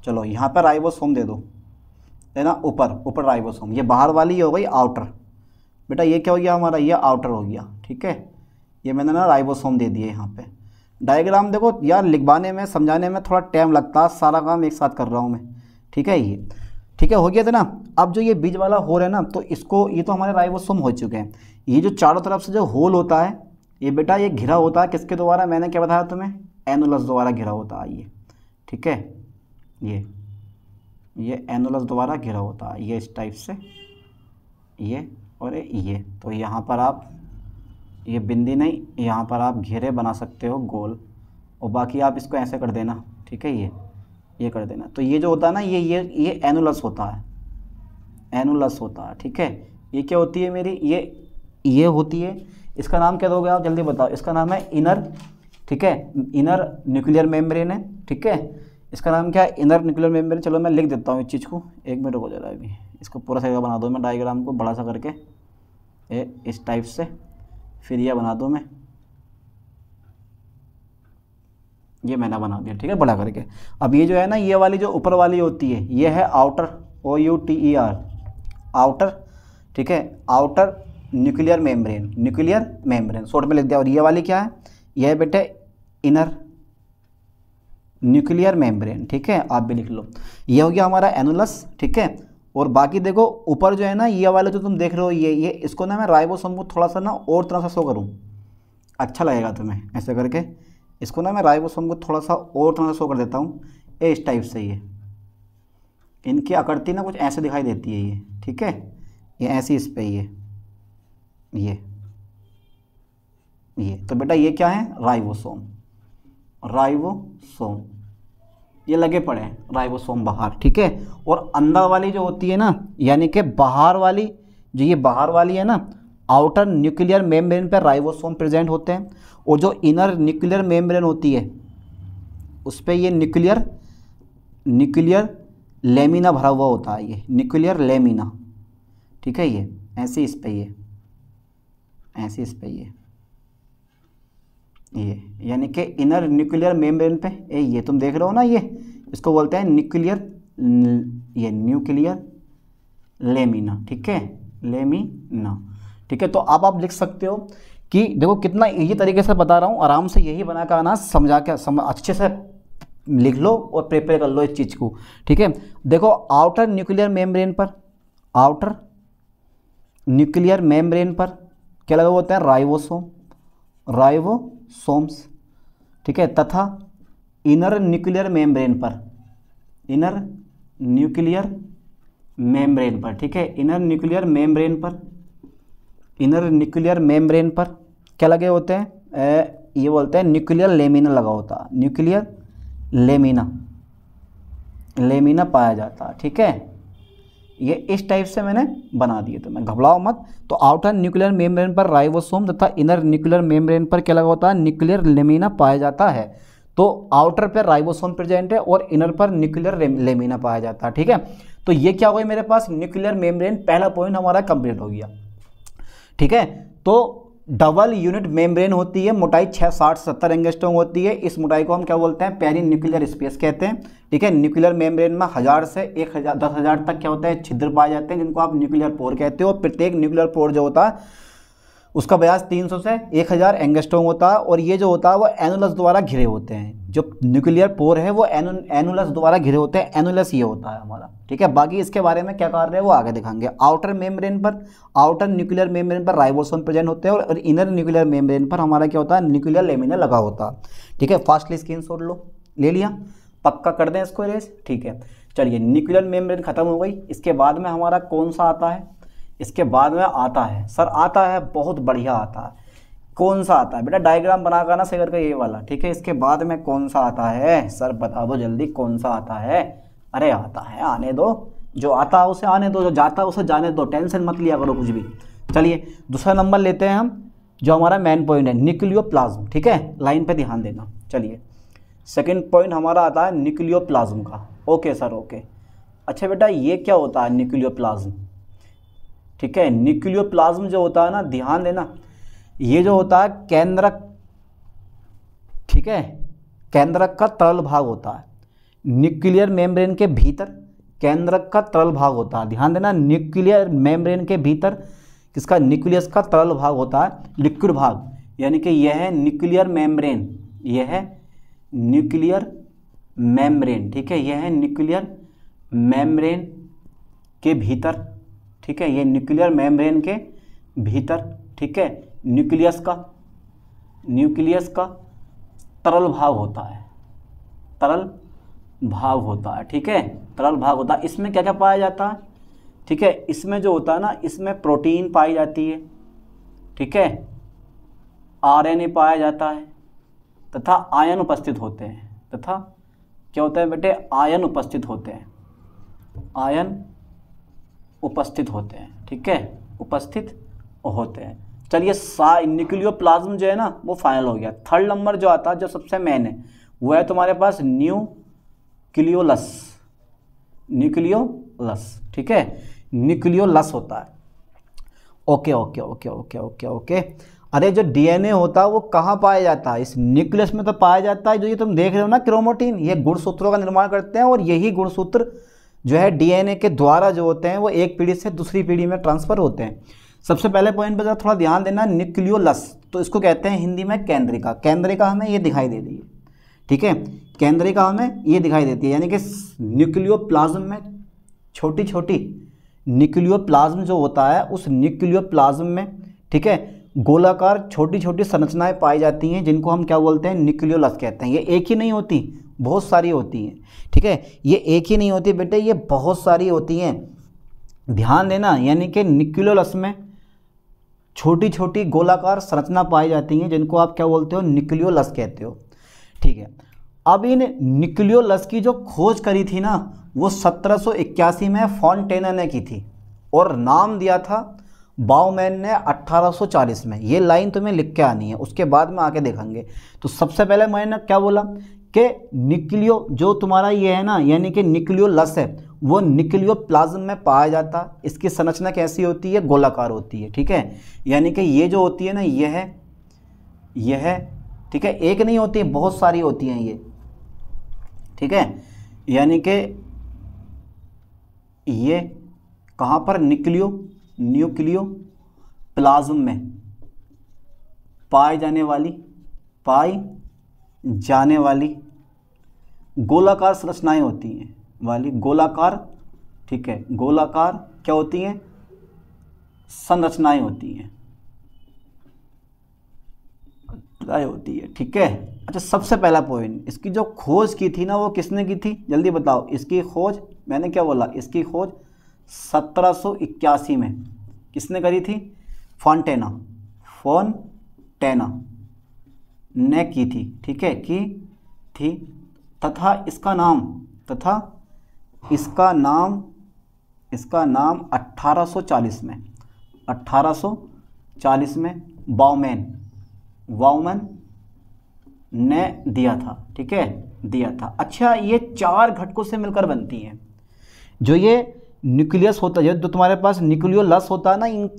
चलो यहाँ पर राइबोसोम दे दो, है ना, ऊपर राइबोसोम, ये बाहर वाली हो गई आउटर। बेटा ये क्या हो गया हमारा, ये आउटर हो गया, ठीक है। ये मैंने ना राइबोसोम दे दिए यहाँ पे। डायग्राम देखो यार, लिखवाने में समझाने में थोड़ा टाइम लगता है, सारा काम एक साथ कर रहा हूँ मैं, ठीक है। ये ठीक है, हो गया था ना। अब जो ये बीच वाला होल है ना, तो इसको, ये तो हमारे राइबोसोम हो चुके हैं। ये जो चारों तरफ से जो होल होता है, ये बेटा ये घिरा होता है किसके द्वारा, मैंने क्या बताया तुम्हें, एनुलस द्वारा घिरा होता है ये, ठीक है। ये एनुलस द्वारा घिरा होता है, ये इस टाइप से, ये और ये। तो यहाँ पर आप, ये बिंदी नहीं, यहाँ पर आप घेरे बना सकते हो गोल, और बाकी आप इसको ऐसे कर देना, ठीक है, ये कर देना। तो ये जो होता है ना, ये एनुलस होता है, एनुलस होता है, ठीक है। ये क्या होती है मेरी, ये होती है, इसका नाम क्या दोगे आप जल्दी बताओ। इसका नाम है इनर, ठीक है, इनर न्यूक्लियर मेम्ब्रेन है, ठीक है। इसका नाम क्या है, इनर न्यूक्लियर मेम्ब्रेन। चलो मैं लिख देता हूँ इस चीज़ को, एक मिनट हो जरा, अभी इसको पूरा सही बना दो मैं, डायग्राम को बड़ा सा करके इस टाइप से, फिर यह बना दूँ मैं, ये मैंने बना दिया, ठीक है, बड़ा करके। अब ये जो है ना, ये वाली जो ऊपर वाली होती है, ये है आउटर, OUTER, आउटर, ठीक है, outer nuclear membrane, nuclear membrane short में लिख दिया। और ये वाली क्या है, यह है बेटे इनर न्यूक्लियर मेम्ब्रेन, ठीक है, आप भी लिख लो। ये हो गया हमारा एनुलस, ठीक है। और बाकी देखो ऊपर जो है ना, ये वाला जो तुम देख रहे हो, ये इसको ना मैं राइबोसोम को थोड़ा सा ना और तरह से शो करूँ, अच्छा लगेगा तुम्हें ऐसे करके। इसको ना मैं राइबोसोम को थोड़ा सा और तरह से शो कर देता हूँ, इस टाइप से। ये इनकी आकृति ना कुछ ऐसे दिखाई देती है ये, ठीक है, ये ऐसी इस पे ये तो बेटा ये क्या है, राइबोसोम, राइबोसोम, ये लगे पड़े हैं राइबोसोम बाहर, ठीक है। और अंदर वाली जो होती है ना, यानी कि बाहर वाली, जो ये बाहर वाली है ना, आउटर न्यूक्लियर मेम्ब्रेन पर राइबोसोम प्रेजेंट होते हैं। और जो इनर न्यूक्लियर मेम्ब्रेन होती है, उस पर ये न्यूक्लियर लेमिना भरा हुआ होता है, ये न्यूक्लियर लेमिना, ठीक है। ये ऐसे इस पे, ऐसे इस पे ये यानी कि इनर न्यूक्लियर मेम्ब्रेन पे ये तुम देख रहे हो ना, ये इसको बोलते हैं न्यूक्लियर लेमिना, ठीक है, लेमिना, ठीक है। तो अब आप लिख सकते हो कि देखो कितना इजी तरीके से बता रहा हूँ, आराम से यही बना कर आना, समझा के अच्छे से लिख लो और प्रिपेयर कर लो इस चीज़ को, ठीक है। देखो आउटर न्यूक्लियर मेम्ब्रेन पर, आउटर न्यूक्लियर मेम्ब्रेन पर क्या लगा होता है, राइबोसोम्स, ठीक है, तथा इनर न्यूक्लियर मेम्ब्रेन पर, इनर न्यूक्लियर मेम्ब्रेन पर, ठीक है, इनर न्यूक्लियर मेम्ब्रेन पर क्या लगे होते हैं, ये बोलते हैं न्यूक्लियर लेमिना लगा होता है, न्यूक्लियर लेमिना पाया जाता है, ठीक है। ये इस टाइप से मैंने बना दिए, तो मैं घबराओ मत। तो आउटर न्यूक्लियर मेम्ब्रेन पर राइबोसोम तथा इनर न्यूक्लियर मेम्ब्रेन पर क्या लगा होता है, न्यूक्लियर लेमिना पाया जाता है। तो आउटर पर राइबोसोम प्रेजेंट है और इनर पर न्यूक्लियर लेमिना पाया जाता है, ठीक है। तो ये क्या हो गया मेरे पास, न्यूक्लियर मेम्ब्रेन, पहला पॉइंट हमारा कंप्लीट हो गया, ठीक है। तो डबल यूनिट मेम्ब्रेन होती है, मोटाई 60-70 एंगस्ट्रॉम होती है। इस मोटाई को हम क्या बोलते हैं, पेरी न्यूक्लियर स्पेस कहते हैं, ठीक है। न्यूक्लियर मेम्ब्रेन में 1000 से 10,000 तक क्या होता है, छिद्र पाए जाते हैं, जिनको आप न्यूक्लियर पोर कहते हो। प्रत्येक न्यूक्लियर पोर जो होता है उसका व्यास 300 से 1000 एंगस्ट्रॉम होता है। और ये जो होता है वो एनुलस द्वारा घिरे होते हैं, जो न्यूक्लियर पोर है वो एनुलस द्वारा घिरे होते हैं, एनुलस ये होता है हमारा, ठीक है। बाकी इसके बारे में क्या कार्य है वो आगे दिखाएंगे। आउटर मेम्ब्रेन पर, आउटर न्यूक्लियर मेम्ब्रेन पर राइबोसोम प्रेजेंट होते हैं और इनर न्यूक्लियर मेम्ब्रेन पर हमारा क्या होता है, न्यूक्लियर लेमिना लगा होता है, ठीक है। फास्टली स्क्रीनशॉट लो, ले लिया, पक्का कर दें इसको इरेज, ठीक है। चलिए न्यूक्लियर मेम्ब्रेन खत्म हो गई। इसके बाद में हमारा कौन सा आता है, इसके बाद में आता है, सर आता है, बहुत बढ़िया आता है। कौन सा आता है बेटा, डायग्राम बनाकर ना सही करके, ये वाला, ठीक है। इसके बाद में कौन सा आता है, सर बता दो जल्दी, कौन सा आता है। अरे आता है, आने दो, जो आता है उसे आने दो, जो जाता है उसे जाने दो, टेंशन मत लिया करो कुछ भी। चलिए दूसरा नंबर लेते हैं हम, जो हमारा मेन पॉइंट है न्यूक्लियोप्लाज्म, ठीक है, लाइन पे ध्यान देना। चलिए सेकंड पॉइंट हमारा आता है न्यूक्लियोप्लाज्म का। Okay sir, okay. अच्छा बेटा, ये क्या होता है न्यूक्लियोप्लाज्म? ठीक है, न्यूक्लियोप्लाज्म जो होता है ना, ध्यान देना, ये जो होता है केंद्रक, ठीक है, केंद्रक का तरल भाग होता है। न्यूक्लियर मेम्ब्रेन के भीतर केंद्रक का तरल भाग होता है। ध्यान देना, न्यूक्लियर मेम्ब्रेन के भीतर किसका, न्यूक्लियस का तरल भाग होता है, लिक्विड भाग, यानी कि यह है न्यूक्लियर मेम्ब्रेन, यह है न्यूक्लियर मेम्ब्रेन, ठीक है, यह है न्यूक्लियर मेम्ब्रेन के भीतर, ठीक है, ये न्यूक्लियर मेम्ब्रेन के भीतर, ठीक है, न्यूक्लियस का तरल भाग होता है, तरल भाग होता है, ठीक है, तरल भाग होता है। इसमें क्या क्या पाया जाता है, ठीक है, इसमें जो होता है ना, इसमें प्रोटीन पाई जाती है, ठीक है, आरएनए पाया जाता है, तथा आयन उपस्थित होते हैं, तथा क्या होता है बेटे, आयन उपस्थित होते हैं, आयन उपस्थित होते हैं, ठीक है, उपस्थित होते हैं। चलिए न्यूक्लियोप्लाज्म जो है ना वो फाइनल हो गया। थर्ड नंबर जो आता है, जो सबसे मेन है, वो है तुम्हारे पास न्यूक्लियोलस, ठीक है, न्यूक्लियोलस होता है। Okay okay okay okay okay okay. अरे जो डीएनए होता है वो कहाँ पाया जाता है? इस न्यूक्लियस में तो पाया जाता है। जो ये तुम देख रहे हो ना क्रोमोटिन, ये गुणसूत्रों का निर्माण करते हैं, और यही गुणसूत्र जो है डीएनए के द्वारा जो होते हैं वो एक पीढ़ी से दूसरी पीढ़ी में ट्रांसफर होते हैं। सबसे पहले पॉइंट पर जरा थोड़ा ध्यान देना, न्यूक्लियोलस, तो इसको कहते हैं हिंदी में केंद्रिका। केंद्रिका हमें ये दिखाई दे रही है, ठीक है, केंद्रिका हमें ये दिखाई देती है, यानी कि न्यूक्लियोप्लाज्म में छोटी छोटी न्यूक्लियोप्लाज्म जो होता है, उस न्यूक्लियोप्लाज्म में, ठीक है, गोलाकार छोटी छोटी संरचनाएं पाई जाती हैं, जिनको हम क्या बोलते हैं, न्यूक्लियोलस कहते हैं। ये एक ही नहीं होती, बहुत सारी होती हैं, ठीक है, ये एक ही नहीं होती बेटे, ये बहुत सारी होती हैं, ध्यान देना। यानी कि न्यूक्लियोलस में छोटी छोटी गोलाकार संरचना पाई जाती हैं, जिनको आप क्या बोलते हो, न्यूक्लियोलस कहते हो, ठीक है। अब इन न्यूक्लियोलस की जो खोज करी थी ना, वो 1781 में फॉन्टेना ने की थी, और नाम दिया था बाउमैन ने 1840 में। ये लाइन तुम्हें लिख के आनी है, उसके बाद में आके देखेंगे। तो सबसे पहले मैंने क्या बोला कि न्यूक्लियो जो तुम्हारा ये है ना, यानी कि न्यूक्लियोलस है, वो न्यूक्लियोप्लाज्म में पाया जाता है। इसकी संरचना कैसी होती है, गोलाकार होती है, ठीक है, यानी कि ये जो होती है ना, यह है, ठीक है, एक नहीं होती, बहुत सारी होती हैं ये, ठीक है, यानी कि ये कहाँ पर, न्यूक्लियोप्लाज्म में पाई जाने वाली गोलाकार संरचनाएं होती हैं, गोलाकार, ठीक है, गोलाकार क्या होती हैं, संरचनाएं होती हैं, ठीक है। अच्छा, सबसे पहला पॉइंट, इसकी जो खोज की थी ना, वो किसने की थी, जल्दी बताओ। इसकी खोज, मैंने क्या बोला, इसकी खोज 1781 में किसने करी थी, फॉन्टेना ने की थी, ठीक है, की थी, तथा इसका नाम 1840 में बाउमैन ने दिया था, ठीक है, दिया था। अच्छा, ये 4 घटकों से मिलकर बनती हैं। जो ये न्यूक्लियस होता है, जो तुम्हारे पास न्यूक्लियोलस होता है ना, इन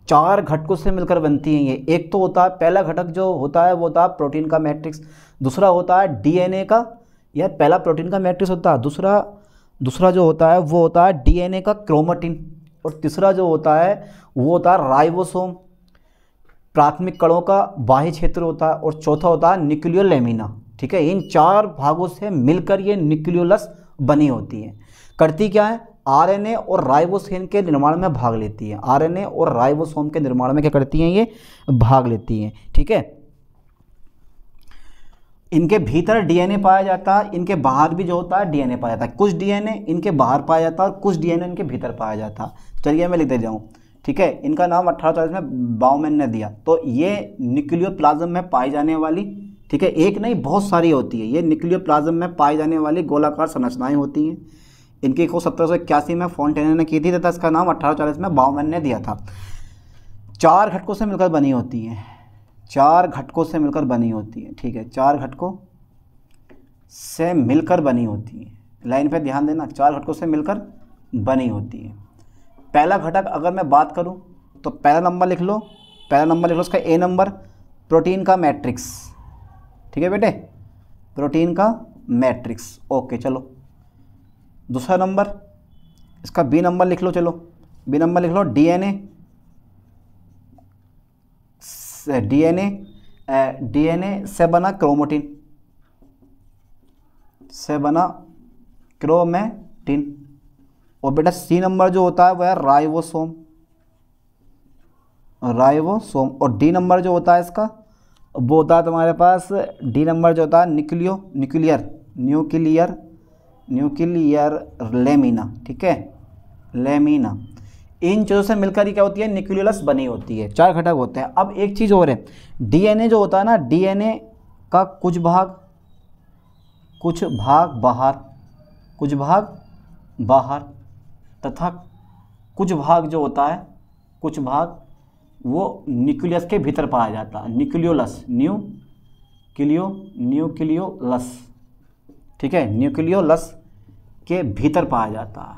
4 घटकों से मिलकर बनती हैं ये। एक तो होता है, पहला घटक जो होता है वो होता है प्रोटीन का मैट्रिक्स, दूसरा होता है डीएनए का, यह पहला प्रोटीन का मैट्रिक्स होता है, दूसरा जो होता है वो होता है डीएनए का क्रोमेटिन, और तीसरा जो होता है वो होता है राइबोसोम, प्राथमिक कणों का बाह्य क्षेत्र होता है, और चौथा होता है न्यूक्लियोलैमिना, ठीक है। इन 4 भागों से मिलकर ये न्यूक्लियोलस बनी होती है। करती क्या है, आरएनए और राइबोसोम के निर्माण में भाग लेती है। आरएनए और राइबोसोम के निर्माण में क्या करती हैं, ये भाग लेती हैं, ठीक है। इनके भीतर डीएनए पाया जाता है, इनके बाहर भी जो होता है डीएनए पाया जाता है। कुछ डीएनए इनके बाहर पाया जाता है और कुछ डीएनए इनके भीतर पाया जाता है। चलिए मैं लिख दे जाऊँ, ठीक है। इनका नाम 1840 में बाउमैन ने दिया। तो ये न्यूक्लियोप्लाज्म में पाई जाने वाली, ठीक है, एक नहीं बहुत सारी होती है, ये न्यूक्लियोप्लाज्म में पाई जाने वाली गोलाकार संरचनाएं होती हैं। इनकी खोज 1781 में फॉन्टेना ने की थी तथा इसका नाम 1840 में बाउमैन ने दिया था। 4 घटकों से मिलकर बनी होती हैं, 4 घटकों से मिलकर बनी होती है। ठीक है, 4 घटकों से मिलकर बनी होती है। लाइन पे ध्यान देना, 4 घटकों से मिलकर बनी होती है। पहला घटक अगर मैं बात करूं तो पहला नंबर लिख लो, उसका ए नंबर, प्रोटीन का मैट्रिक्स। ठीक है बेटे, प्रोटीन का मैट्रिक्स। ओके चलो, दूसरा नंबर इसका बी नंबर लिख लो। चलो बी नंबर लिख लो, डीएनए से बना क्रोमेटिन। और बेटा सी नंबर जो होता है वह है राइबोसोम। और डी नंबर जो होता है इसका वो होता है तुम्हारे पास, डी नंबर जो होता है न्यूक्लियर लेमिना। ठीक है, लेमिना। इन चीज़ों से मिलकर ही क्या होती है, न्यूक्लियोलस बनी होती है। 4 घटक होते हैं। अब एक चीज़ और है, डीएनए जो होता है ना, डीएनए का कुछ भाग बाहर तथा कुछ भाग जो होता है, कुछ भाग वो न्यूक्लियस के भीतर पाया जाता है। न्यूक्लियोलस। ठीक है, न्यूक्लियोलस के भीतर पाया जाता है।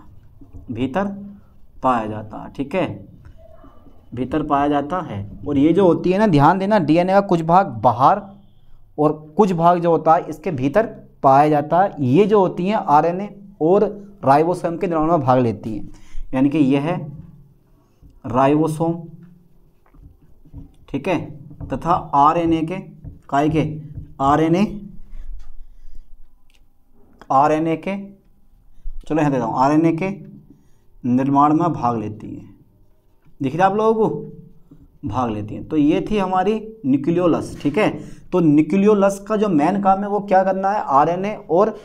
ठीक है, भीतर पाया जाता है। और ये जो होती है ना, ध्यान देना, डीएनए का कुछ भाग बाहर और कुछ भाग जो होता है इसके भीतर पाया जाता है। ये जो होती हैं आरएनए और राइबोसोम के निर्माण में भाग लेती हैं। यानी कि यह है राइबोसोम। ठीक है, तथा आरएनए के चलो यहाँ देता हूँ, आरएनए के निर्माण में भाग लेती हैं। दिख रहा है आप लोगों को, भाग लेती हैं। तो ये थी हमारी न्यूक्लियोलस। ठीक है, तो न्यूक्लियोलस का जो मेन काम है वो क्या करना है, आरएनए और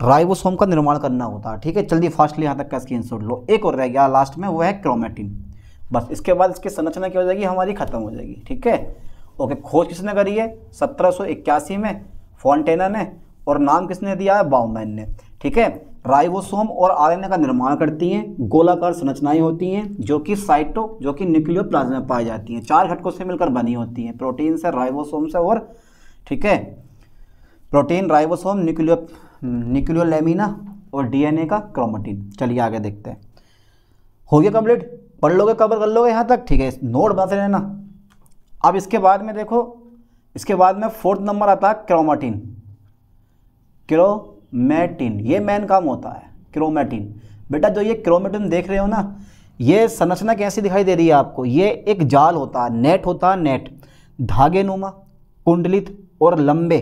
राइबोसोम का निर्माण करना होता है। ठीक है, जल्दी फास्टली यहाँ तक का स्क्रीनशॉट लो। एक और रह गया लास्ट में, वो है क्रोमेटिन। बस इसके बाद इसकी संरचना क्या हो जाएगी, हमारी खत्म हो जाएगी। ठीक है, ओके। खोज किसने करी है, 1781 में फोंटेना ने, और नाम किसने दिया है, बाउमैन ने। ठीक है, राइबोसोम और आरएनए का निर्माण करती हैं। गोलाकार संरचनाएं होती हैं जो कि न्यूक्लियोप्लाज्म में पाई जाती हैं। 4 घटकों से मिलकर बनी होती हैं, प्रोटीन से, राइबोसोम से और, ठीक है, प्रोटीन, राइबोसोम, न्यूक्लियोलेमिना और डीएनए का क्रोमेटिन। चलिए आगे देखते हैं। हो गया कंप्लीट, पढ़ लोगे, कवर कर लोगे यहाँ तक। ठीक है, नोट बनाते रहना। अब इसके बाद में देखो, इसके बाद में 4th नंबर आता है क्रोमेटिन। ये मेन काम होता है, क्रोमेटिन। बेटा जो ये क्रोमेटिन देख रहे हो ना, ये संरचना कैसी दिखाई दे रही है आपको, ये एक जाल होता है, नेट होता है, नेट, धागे नुमा, कुंडलित और लंबे।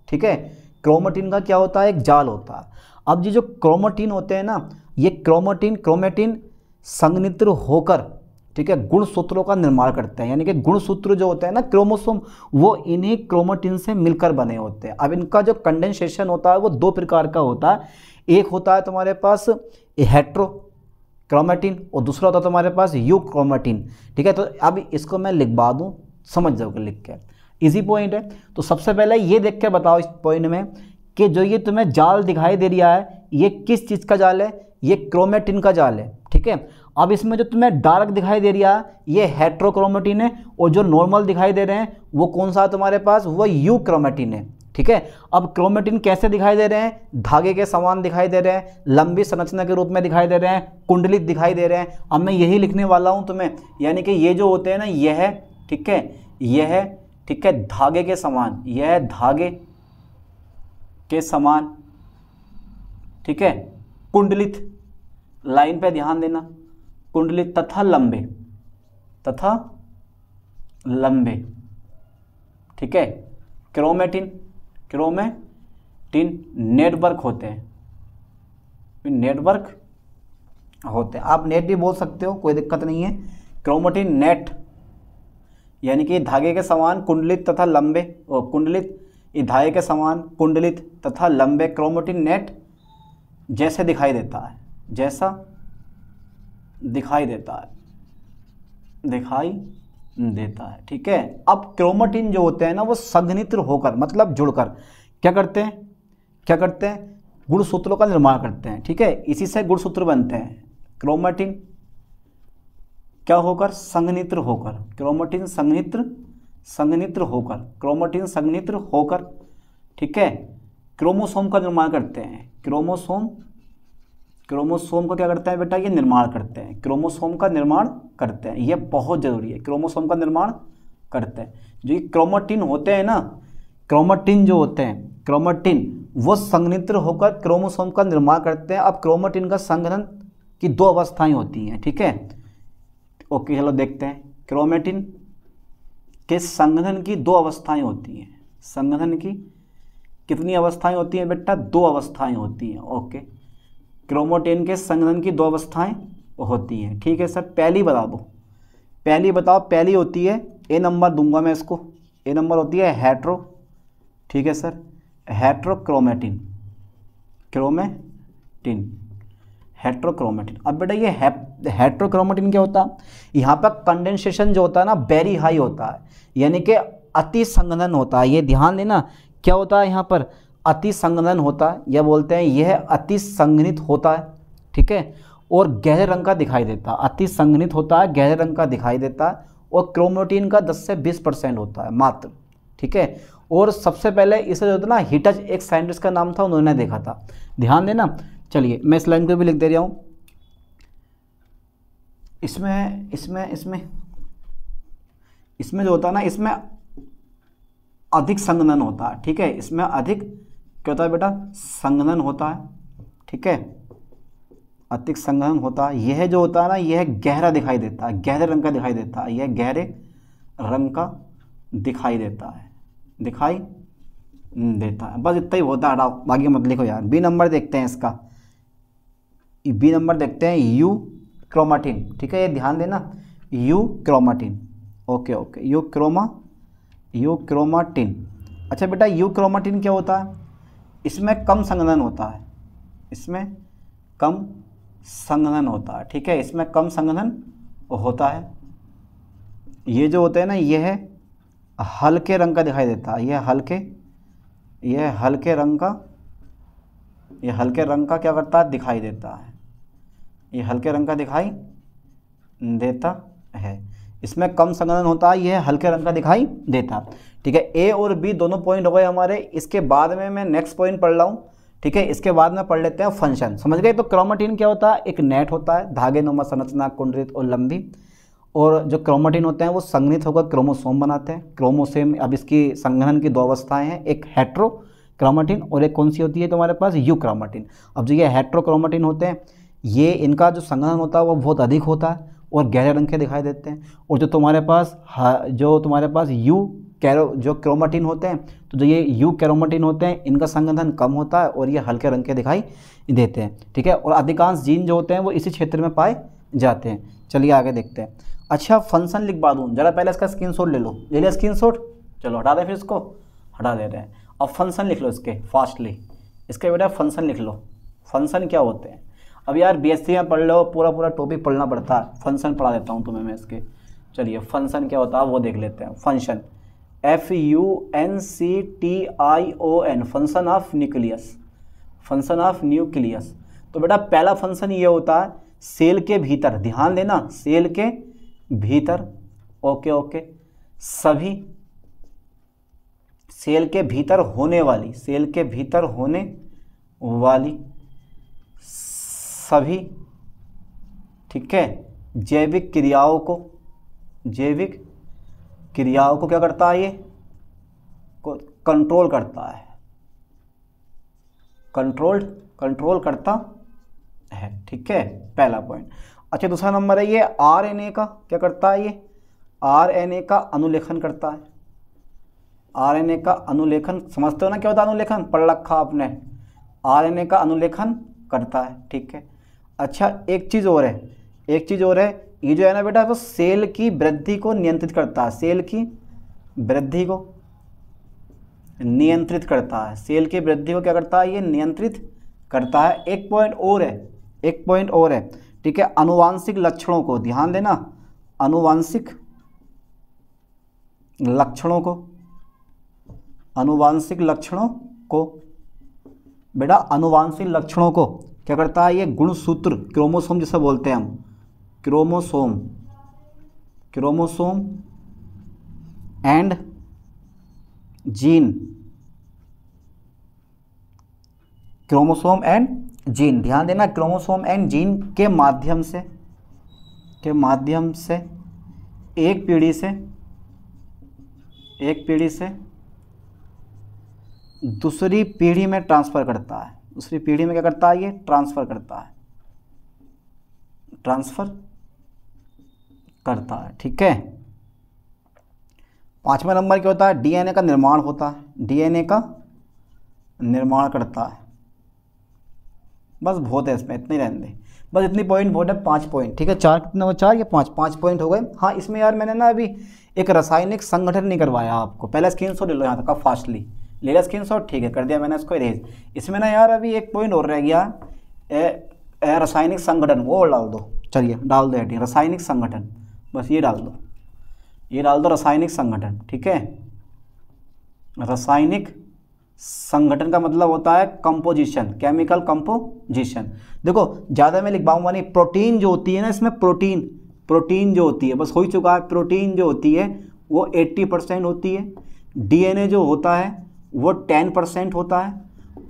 ठीक है, क्रोमेटिन का क्या होता है, एक जाल होता है। अब ये जो क्रोमेटिन होते हैं ना, ये क्रोमेटिन संघनित्र होकर, ठीक है, गुणसूत्रों का निर्माण करते हैं। यानी कि गुणसूत्र जो होते हैं ना, क्रोमोसोम, वो इन्हीं क्रोमेटिन से मिलकर बने होते हैं। अब इनका जो कंडेंसेशन होता है वो 2 प्रकार का होता है। एक होता है तुम्हारे पास हेट्रो क्रोमेटिन और दूसरा होता है तुम्हारे पास यू क्रोमेटिन। ठीक है, तो अब इसको मैं लिखवा दूँ, समझ जाओगे लिख के, इजी पॉइंट है। तो सबसे पहले ये देख के बताओ इस पॉइंट में कि जो ये तुम्हें जाल दिखाई दे रहा है, ये किस चीज़ का जाल है, ये क्रोमेटिन का जाल है। ठीक है, अब इसमें जो तुम्हें डार्क दिखाई दे रहा है ये हेट्रोक्रोमेटिन है, और जो नॉर्मल दिखाई दे रहे हैं वो कौन सा है तुम्हारे पास, वो यू क्रोमेटिन है। ठीक है, अब क्रोमेटिन कैसे दिखाई दे रहे हैं, धागे के समान दिखाई दे रहे हैं, लंबी संरचना के रूप में दिखाई दे रहे हैं, कुंडलित दिखाई दे रहे हैं। अब मैं यही लिखने वाला हूं तुम्हें, यानी कि ये जो होते हैं ना, यह है, ठीक है, यह है, ठीक है, धागे के समान, यह धागे के समान, ठीक है, कुंडलित, लाइन पे ध्यान देना, कुंडलित तथा लंबे, ठीक है, क्रोमेटिन नेटवर्क होते हैं, आप नेट भी बोल सकते हो, कोई दिक्कत नहीं है। क्रोमेटिन नेट यानी कि धागे के समान कुंडलित तथा लंबे, और कुंडलित, ये धागे के समान कुंडलित तथा लंबे क्रोमेटिन नेट जैसे दिखाई देता है, जैसा दिखाई देता है। ठीक है, अब क्रोमेटिन जो होते हैं ना, वो संघनित्र होकर, मतलब जुड़कर क्या करते हैं, गुणसूत्रों का निर्माण करते हैं। ठीक है, इसी से गुणसूत्र बनते हैं। क्रोमेटिन क्या होकर, संघनित्र होकर, क्रोमेटिन संघनित्र होकर, क्रोमेटिन संघनित्र होकर, ठीक है, क्रोमोसोम का निर्माण करते हैं। क्रोमोसोम का क्या करते हैं बेटा, ये निर्माण करते हैं, क्रोमोसोम का निर्माण करते हैं, ये बहुत जरूरी है, क्रोमोसोम का निर्माण करते हैं। जो ये क्रोमेटिन होते हैं ना, क्रोमेटिन जो होते हैं, क्रोमेटिन वो संघनित्र होकर क्रोमोसोम का निर्माण करते हैं। अब क्रोमेटिन का संघनन की 2 अवस्थाएं होती हैं, ठीक है। ओके चलो देखते हैं, क्रोमेटिन के संघनन की 2 अवस्थाएं होती हैं। संघनन की कितनी अवस्थाएं होती हैं बेटा, 2 अवस्थाएं होती हैं। ओके, क्रोमेटिन के संघनन की 2 अवस्थाएं होती हैं, ठीक है सर। पहली बता दो, पहली बताओ। पहली होती है, ए नंबर दूंगा मैं इसको, ए नंबर होती है हेट्रो, ठीक है सर, हेट्रोक्रोमेटिन, हेट्रोक्रोमेटिन। अब बेटा ये हेट्रोक्रोमेटिन क्या होता है, यहाँ पर कंडेंसेशन जो होता है ना वेरी हाई होता है, यानी कि अति संघनन होता है। ये ध्यान देना, क्या होता है यहाँ पर, अति संघनन होता है, या बोलते हैं यह अति संघनित होता है, ठीक है, और गहरे रंग का दिखाई देता है। अति संघनित होता है, गहरे रंग का दिखाई देता है, और क्रोमेटिन का 10 से 20% होता है मात्र, ठीक है। और सबसे पहले इसे जो था ना हिटच, एक साइंटिस्ट का नाम था, उन्होंने देखा था, ध्यान देना। चलिए मैं इस लाइन को भी लिख दे रहा हूँ। इसमें जो होता है ना, इसमें अधिक संघनन होता है, ठीक है, इसमें अधिक क्या होता है बेटा, संघनन होता है, ठीक है, अधिक संघनन होता है। यह जो होता है ना, यह गहरा दिखाई देता है, गहरे रंग का दिखाई देता है, यह गहरे रंग का दिखाई देता है, दिखाई देता है। बस इतना ही होता है, हटाओ बाकी मत लिखो यार। बी नंबर देखते हैं इसका, बी नंबर देखते हैं, यू क्रोमेटिन, ठीक है, ये ध्यान देना, you chromatin. Okay okay, you chromatin. अच्छा बेटा, यू क्रोमेटिन क्या होता है, इसमें कम संघनन होता है, इसमें कम संघनन होता है, ठीक है, इसमें कम संघनन होता है। ये जो होते हैं ना, यह हल्के रंग का दिखाई देता है, यह हल्के रंग का क्या करता है, दिखाई देता है, ये हल्के रंग का दिखाई देता है। इसमें कम संघनन होता है, यह हल्के रंग का दिखाई देता है, ठीक है। ए और बी दोनों पॉइंट हो गए हमारे। इसके बाद में मैं नेक्स्ट पॉइंट पढ़ रहा हूँ, ठीक है, इसके बाद में पढ़ लेते हैं फंक्शन, समझ गए। तो क्रोमेटिन क्या होता है, एक नेट होता है, धागे नुमा संरचना, कुंडलित और लंबी। और जो क्रोमेटिन होते हैं वो संघनित होकर क्रोमोसोम बनाते हैं, क्रोमोसोम। अब इसकी संघनन की 2 अवस्थाएं हैं, एक हेट्रो क्रोमेटिन और एक कौन सी होती है तुम्हारे पास, यू क्रोमेटिन। अब जो ये हेट्रोक्रोमेटिन होते हैं, ये इनका जो संघनन होता है वो बहुत अधिक होता है और गहरे रंग के दिखाई देते हैं। और जो तुम्हारे पास जो क्रोमेटिन होते हैं, तो जो ये यू क्रोमेटिन होते हैं, इनका संघनन कम होता है और ये हल्के रंग के दिखाई देते हैं, ठीक है। और अधिकांश जीन जो होते हैं वो इसी क्षेत्र में पाए जाते हैं। चलिए आगे देखते हैं। अच्छा, फंक्शन लिखवा दूँ जरा, पहले इसका स्क्रीनशॉट ले लो, ले लिया स्क्रीनशॉट, चलो हटा दें, फिर इसको हटा दे रहे हैं। अब फंक्शन लिख लो इसके फास्टली, इसके बेटा फंक्शन लिख लो। फंक्शन क्या होते हैं, अब यार बीएससी में पढ़ लो, पूरा टॉपिक पढ़ना पड़ता है, फंक्शन पढ़ा देता हूँ तुम्हें मैं इसके। चलिए फंक्शन क्या होता है वो देख लेते हैं। Function FUNCTION, function of nucleus, function of nucleus. तो बेटा पहला फंक्शन ये होता है सेल के भीतर, ध्यान देना, सेल के भीतर, ओके, सभी सेल के भीतर होने वाली, सभी, ठीक है, जैविक क्रियाओं को क्या करता है, ये को कंट्रोल करता है, कंट्रोल करता है, ठीक है, पहला पॉइंट। अच्छा, दूसरा नंबर है ये आरएनए का क्या करता है, ये आरएनए का अनुलेखन करता है। आरएनए का अनुलेखन समझते हो ना क्या होता है अनुलेखन, पढ़ रखा आपने, आरएनए का अनुलेखन करता है, ठीक है। अच्छा, एक चीज़ और है, ये जो है ना बेटा वो सेल की वृद्धि को नियंत्रित करता है, सेल की वृद्धि को नियंत्रित करता है, सेल की वृद्धि को क्या करता है, ये नियंत्रित करता है। एक पॉइंट और है, ठीक है, आनुवांशिक लक्षणों को, ध्यान देना, आनुवांशिक लक्षणों को बेटा, आनुवांशिक लक्षणों को क्या करता है, ये गुणसूत्र, क्रोमोसोम जिसे बोलते हैं हम, chromosome and gene, chromosome and gene, ध्यान देना, क्रोमोसोम एंड जीन के माध्यम से एक पीढ़ी से दूसरी पीढ़ी में ट्रांसफ़र करता है। दूसरी पीढ़ी में क्या करता है? ये ट्रांसफ़र करता है, ठीक है। 5वां नंबर क्या होता है? डीएनए का निर्माण होता है, डीएनए का निर्माण करता है। बस बहुत है इसमें, इतने ही रहने दें, बस इतनी पॉइंट बहुत है, 5 पॉइंट, ठीक है। 4 कितने हो? 4 या 5 पॉइंट हो गए। हाँ, इसमें यार मैंने ना अभी एक रासायनिक संगठन नहीं करवाया आपको, पहले स्क्रीनशॉट ले लो यहाँ तक का, फास्टली ले लिया स्क्रीनशॉट, ठीक है, कर दिया मैंने इसको इरेज। इसमें ना यार अभी एक पॉइंट और रह गया, रासायनिक संगठन, वो डाल दो, चलिए डाल दो हेडिंग रासायनिक संगठन, बस ये डाल दो रासायनिक संगठन, ठीक है। रासायनिक संगठन का मतलब होता है कंपोजिशन, केमिकल कंपोजिशन। देखो ज़्यादा मैं लिखवाऊंगा नहीं, प्रोटीन जो होती है ना, इसमें प्रोटीन जो होती है, बस हो ही चुका है, प्रोटीन जो होती है वो 80% होती है, डीएनए जो होता है वो 10% होता है,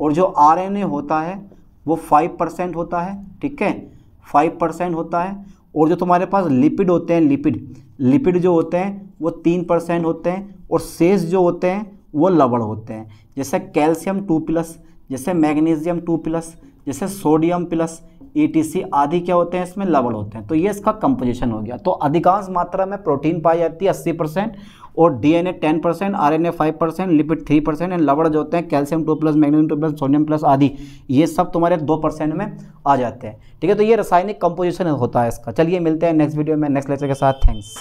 और जो आरएनए होता है वो 5% होता है, ठीक है, 5% होता है। और जो तुम्हारे पास लिपिड होते हैं, लिपिड जो होते हैं वो 3% होते हैं, और शेष जो होते हैं वो लवण होते हैं, जैसे कैल्शियम 2+, जैसे मैग्नीशियम 2+, जैसे सोडियम प्लस, ETC आदि क्या होते हैं? इसमें लवण होते हैं। तो ये इसका कंपोजिशन हो गया। तो अधिकांश मात्रा में प्रोटीन पाई जाती है 80%, और डीएनए 10%, आरएनए 5%, लिपिड 3%, एंड लवण जो होते हैं कैल्शियम 2+, मैग्नीशियम 2+, सोडियम प्लस आदि, ये सब तुम्हारे 2% में आ जाते हैं, ठीक है। तो ये रासायनिक कंपोजिशन होता है इसका। चलिए मिलते हैं नेक्स्ट वीडियो में नेक्स्ट लेक्चर के साथ। थैंक्स।